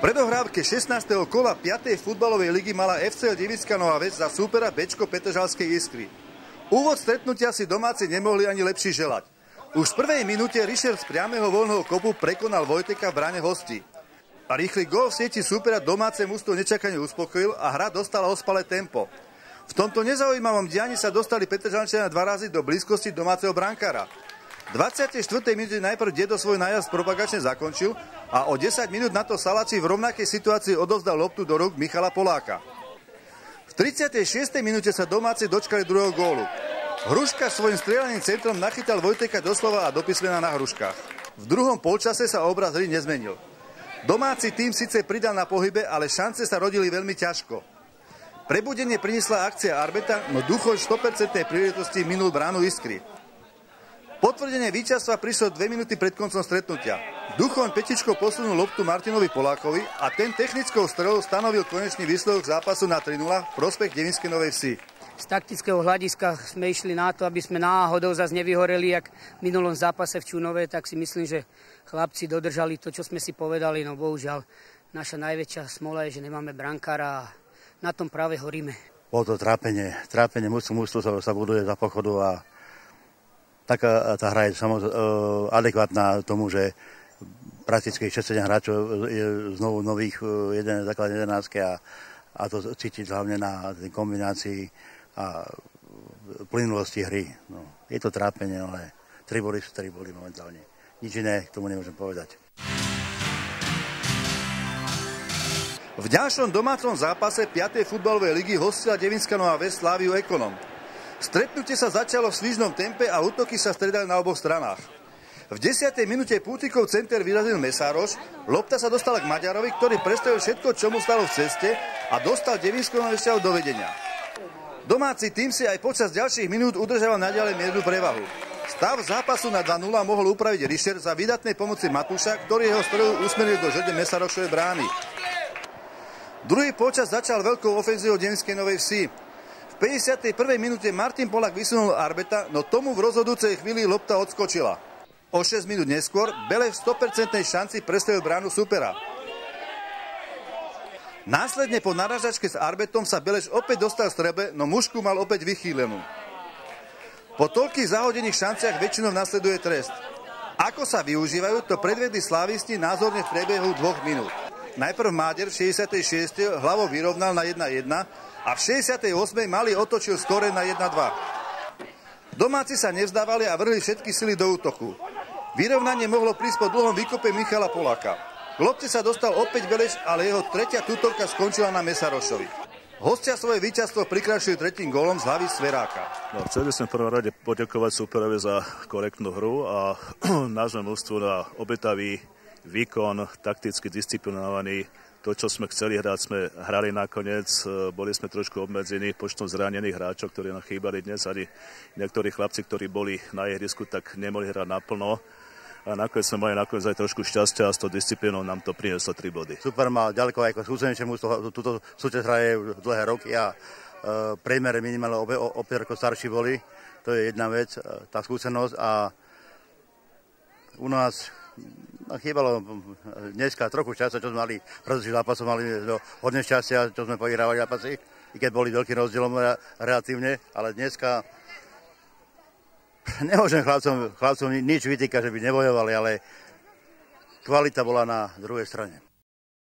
Predohrávke 16. kola 5. futbalovej ligy mala FCL Devícka Nová Ves za súpera Bčko Petržalskej Iskry. Úvod stretnutia si domáci nemohli ani lepší želať. Už v prvej minúte Rišer z priameho voľného kopu prekonal Vojteka v bráne hostí. A rýchly gól v sieti súpera domáce mužstvo nečakane uspokojil a hra dostala ospalé tempo. V tomto nezaujímavom dianí sa dostali Petržalčania 2 razy do blízkosti domáceho brankára. V 24. minúte najprv Dedo svoj nájazd propagačne zakončil a o 10 minút na to Salači v rovnakej situácii odovzdal loptu do rúk Michala Poláka. V 36. minúte sa domáci dočkali druhého gólu. Hruška svojim strieľaným centrom nachytal Vojteka doslova a do písmena na hruškách. V druhom polčase sa obraz hry nezmenil. Domáci tým síce pridal na pohybe, ale šance sa rodili veľmi ťažko. Prebudenie priniesla akcia Arbeta, no Duchoň 100% príležitosti minul bránu Iskry. Potvrdenie víťazstva prišlo 2 minúty pred koncom stretnutia. Duchoň petičkou posunul loptu Martinovi Polákovi a ten technickou strelou stanovil konečný výsledok zápasu na 3-0 v prospech Devinskej Novej Vsi. Z taktického hľadiska sme išli na to, aby sme náhodou zase nevyhoreli, jak v minulom zápase v Čunove, tak si myslím, že chlapci dodržali to, čo sme si povedali, no bohužiaľ naša najväčšia smola je, že nemáme brankára a na tom práve horíme. Bolo to trápenie mužstvo sa buduje za pochodu a taká tá hra je adekvátna tomu, že prakticky 6-7 hráčov je znovu nových základnej 11 a to cítiť hlavne na tej kombinácii a plynulosti hry. No, je to trápenie, ale 3 body sú 3 body momentálne. Nič iné k tomu nemôžem povedať. V ďalšom domácom zápase 5. futbalovej ligy hostila Devinská Nová Ves Sláviu Ekonom. Stretnutie sa začalo v svižnom tempe a útoky sa stredali na oboch stranách. V 10. minúte Pútikov center vyrazil Mesároš, lopta sa dostala k Maďarovi, ktorý predstavil všetko, čo mu stalo v ceste a dostal Devinskú Novú Ves do vedenia. Domáci tým si aj počas ďalších minút udržal naďalej miernu prevahu. Stav zápasu na 2-0 mohol upraviť Rišer za výdatnej pomoci Matúša, ktorý jeho strelu usmeril do žrde Mesárošovej brány. Druhý počas začal veľkou ofenzívou Devinskej Novej Vsi. V 51. minúte Martin Polák vysunul Arbeta, no tomu v rozhodujúcej chvíli lopta odskočila. O 6 minút neskôr Belev v 100% šanci prestavil bránu supera. Následne po narážačke s Arbetom sa Beleš opäť dostal v strebe, no mušku mal opäť vychýlenú. Po toľkých zahodených šanciach väčšinou nasleduje trest. Ako sa využívajú, to predvedli slávisti názorne v priebehu 2 minút. Najprv Máder v 66. hlavou vyrovnal na 1-1 a v 68. Mali otočil skóre na 1-2. Domáci sa nevzdávali a vrhli všetky sily do útoku. Vyrovnanie mohlo prísť po dlhom výkope Michala Poláka. K lopte sa dostal opäť Beleš, ale jeho tretia tutovka skončila na Mesárošovi. Hostia svoje víťazstvo prikrašujú tretím gólom z hlavy Sveráka. No, chceli sme v prvom rade poďakovať súperovi za korektnú hru a nášmu mužstvu na obetavý výkon, takticky disciplinovaný. To, čo sme chceli hrať, sme hrali nakoniec. Boli sme trošku obmedzení počtom zranených hráčov, ktorí nám chýbali dnes. Ani niektorí chlapci, ktorí boli na ihrisku, tak nemohli hrať naplno. A nakoniec sme mali aj trošku šťastia a s tou disciplínou nám to prinieslo 3 body. Super mal ďaleko ako skúsenejšie mužstvo. Túto súťaž hraje dlhé roky a priemer minimálne o 5 rokov starší boli. To je jedna vec, tá skúsenosť. A u nás chýbalo dneska trochu šťastia, čo sme mali v predošlých zápasoch, mali hodne šťastia, čo sme pohrávali zápasy, i keď boli veľkým rozdielom relatívne, ale dneska nemôžem chlapcom nič vytýkať, že by nebojovali, ale kvalita bola na druhej strane.